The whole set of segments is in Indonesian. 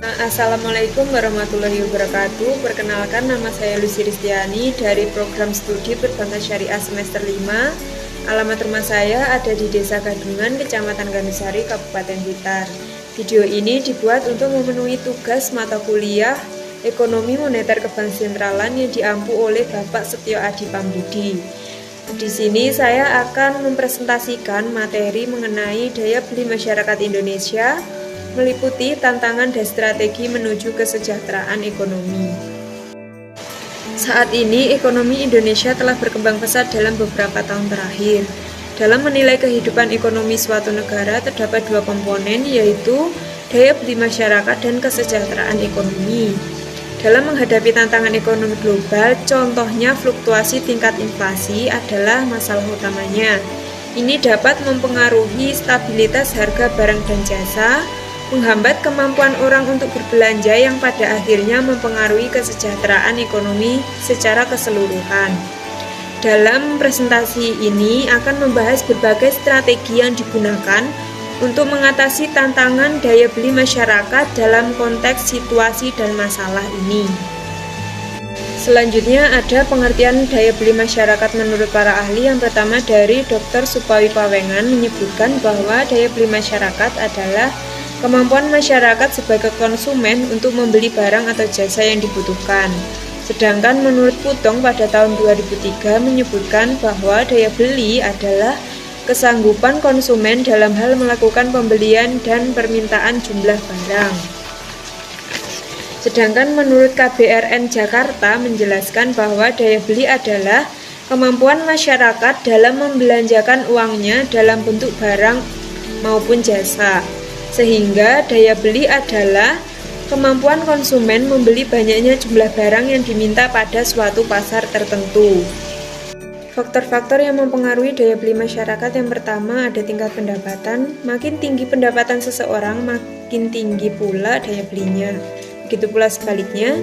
Assalamualaikum warahmatullahi wabarakatuh. Perkenalkan, nama saya Lucy Ristiani dari program studi Perbankan Syariah semester 5. Alamat rumah saya ada di Desa Gadungan, Kecamatan Gandusari, Kabupaten Blitar. Video ini dibuat untuk memenuhi tugas mata kuliah Ekonomi Moneter Kebanksentralan yang diampu oleh Bapak Setio Adi Pambudi. Di sini saya akan mempresentasikan materi mengenai daya beli masyarakat Indonesia, meliputi tantangan dan strategi menuju kesejahteraan ekonomi. Saat ini, ekonomi Indonesia telah berkembang pesat dalam beberapa tahun terakhir. Dalam menilai kehidupan ekonomi suatu negara, terdapat dua komponen, yaitu daya beli masyarakat dan kesejahteraan ekonomi. Dalam menghadapi tantangan ekonomi global, contohnya fluktuasi tingkat inflasi adalah masalah utamanya. Ini dapat mempengaruhi stabilitas harga barang dan jasa, menghambat kemampuan orang untuk berbelanja yang pada akhirnya mempengaruhi kesejahteraan ekonomi secara keseluruhan. Dalam presentasi ini akan membahas berbagai strategi yang digunakan untuk mengatasi tantangan daya beli masyarakat dalam konteks situasi dan masalah ini. Selanjutnya ada pengertian daya beli masyarakat menurut para ahli. Yang pertama dari Dr. Supawi Pawengan menyebutkan bahwa daya beli masyarakat adalah kemampuan masyarakat sebagai konsumen untuk membeli barang atau jasa yang dibutuhkan. Sedangkan menurut Putong pada tahun 2003 menyebutkan bahwa daya beli adalah kesanggupan konsumen dalam hal melakukan pembelian dan permintaan jumlah barang. Sedangkan menurut KBRN Jakarta menjelaskan bahwa daya beli adalah kemampuan masyarakat dalam membelanjakan uangnya dalam bentuk barang maupun jasa. Sehingga daya beli adalah kemampuan konsumen membeli banyaknya jumlah barang yang diminta pada suatu pasar tertentu. Faktor-faktor yang mempengaruhi daya beli masyarakat yang pertama ada tingkat pendapatan. Makin tinggi pendapatan seseorang, makin tinggi pula daya belinya. Begitu pula sebaliknya.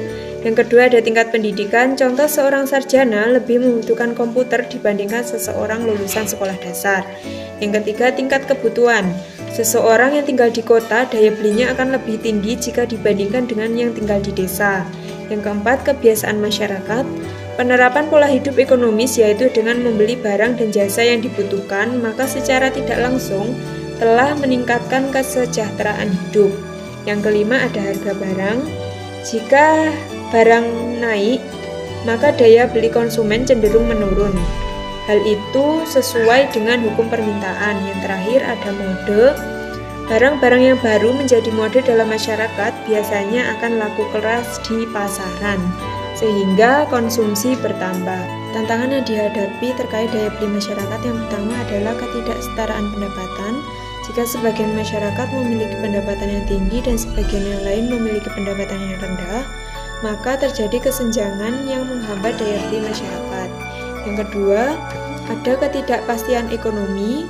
Yang kedua ada tingkat pendidikan. Contoh, seorang sarjana lebih membutuhkan komputer dibandingkan seseorang lulusan sekolah dasar. Yang ketiga tingkat kebutuhan. Seseorang yang tinggal di kota, daya belinya akan lebih tinggi jika dibandingkan dengan yang tinggal di desa. Yang keempat, kebiasaan masyarakat. Penerapan pola hidup ekonomis, yaitu dengan membeli barang dan jasa yang dibutuhkan, maka secara tidak langsung telah meningkatkan kesejahteraan hidup. Yang kelima ada harga barang. Jika barang naik, maka daya beli konsumen cenderung menurun. Hal itu sesuai dengan hukum permintaan. Yang terakhir ada mode. Barang-barang yang baru menjadi mode dalam masyarakat biasanya akan laku keras di pasaran, sehingga konsumsi bertambah. Tantangan yang dihadapi terkait daya beli masyarakat yang pertama adalah ketidaksetaraan pendapatan. Jika sebagian masyarakat memiliki pendapatan yang tinggi dan sebagian yang lain memiliki pendapatan yang rendah, maka terjadi kesenjangan yang menghambat daya beli masyarakat. Yang kedua, ada ketidakpastian ekonomi.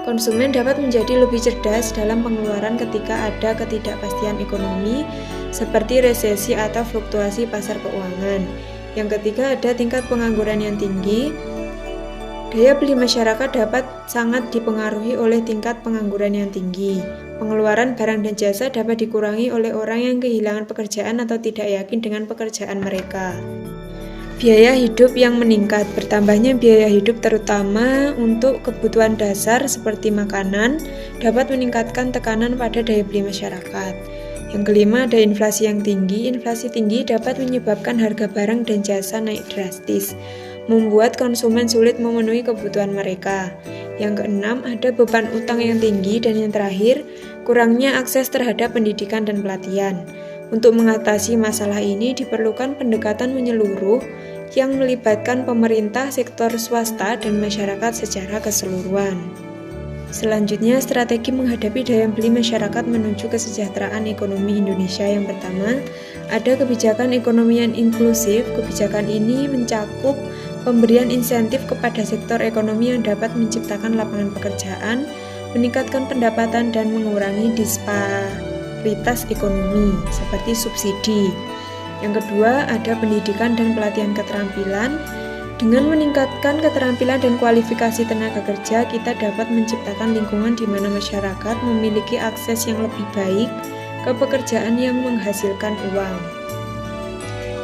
Konsumen dapat menjadi lebih cerdas dalam pengeluaran ketika ada ketidakpastian ekonomi, seperti resesi atau fluktuasi pasar keuangan. Yang ketiga, ada tingkat pengangguran yang tinggi. Daya beli masyarakat dapat sangat dipengaruhi oleh tingkat pengangguran yang tinggi. Pengeluaran barang dan jasa dapat dikurangi oleh orang yang kehilangan pekerjaan atau tidak yakin dengan pekerjaan mereka. Biaya hidup yang meningkat. Bertambahnya biaya hidup terutama untuk kebutuhan dasar seperti makanan dapat meningkatkan tekanan pada daya beli masyarakat. Yang kelima ada inflasi yang tinggi. Inflasi tinggi dapat menyebabkan harga barang dan jasa naik drastis, membuat konsumen sulit memenuhi kebutuhan mereka. Yang keenam ada beban utang yang tinggi. Dan yang terakhir, kurangnya akses terhadap pendidikan dan pelatihan. Untuk mengatasi masalah ini diperlukan pendekatan menyeluruh yang melibatkan pemerintah, sektor swasta, dan masyarakat secara keseluruhan. Selanjutnya, strategi menghadapi daya beli masyarakat menuju kesejahteraan ekonomi Indonesia. Yang pertama, ada kebijakan ekonomi yang inklusif. Kebijakan ini mencakup pemberian insentif kepada sektor ekonomi yang dapat menciptakan lapangan pekerjaan, meningkatkan pendapatan, dan mengurangi disparitas ekonomi, seperti subsidi. Yang kedua, ada pendidikan dan pelatihan keterampilan. Dengan meningkatkan keterampilan dan kualifikasi tenaga kerja, kita dapat menciptakan lingkungan di mana masyarakat memiliki akses yang lebih baik ke pekerjaan yang menghasilkan uang.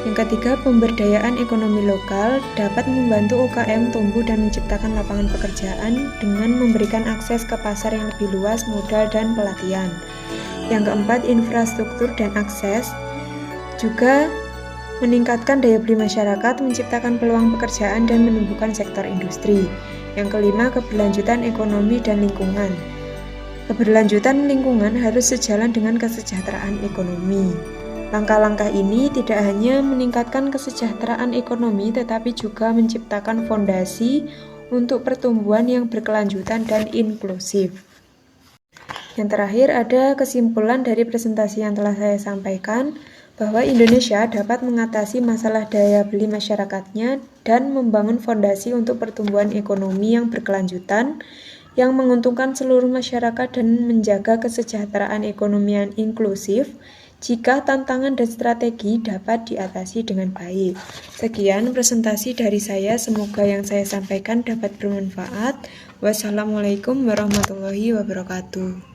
Yang ketiga, pemberdayaan ekonomi lokal dapat membantu UKM tumbuh dan menciptakan lapangan pekerjaan dengan memberikan akses ke pasar yang lebih luas, modal, dan pelatihan. Yang keempat, infrastruktur dan akses juga meningkatkan daya beli masyarakat, menciptakan peluang pekerjaan, dan menumbuhkan sektor industri. Yang kelima, keberlanjutan ekonomi dan lingkungan. Keberlanjutan lingkungan harus sejalan dengan kesejahteraan ekonomi. Langkah-langkah ini tidak hanya meningkatkan kesejahteraan ekonomi, tetapi juga menciptakan fondasi untuk pertumbuhan yang berkelanjutan dan inklusif. Yang terakhir, ada kesimpulan dari presentasi yang telah saya sampaikan, bahwa Indonesia dapat mengatasi masalah daya beli masyarakatnya dan membangun fondasi untuk pertumbuhan ekonomi yang berkelanjutan, yang menguntungkan seluruh masyarakat dan menjaga kesejahteraan ekonomi yang inklusif, jika tantangan dan strategi dapat diatasi dengan baik. Sekian presentasi dari saya, semoga yang saya sampaikan dapat bermanfaat. Wassalamualaikum warahmatullahi wabarakatuh.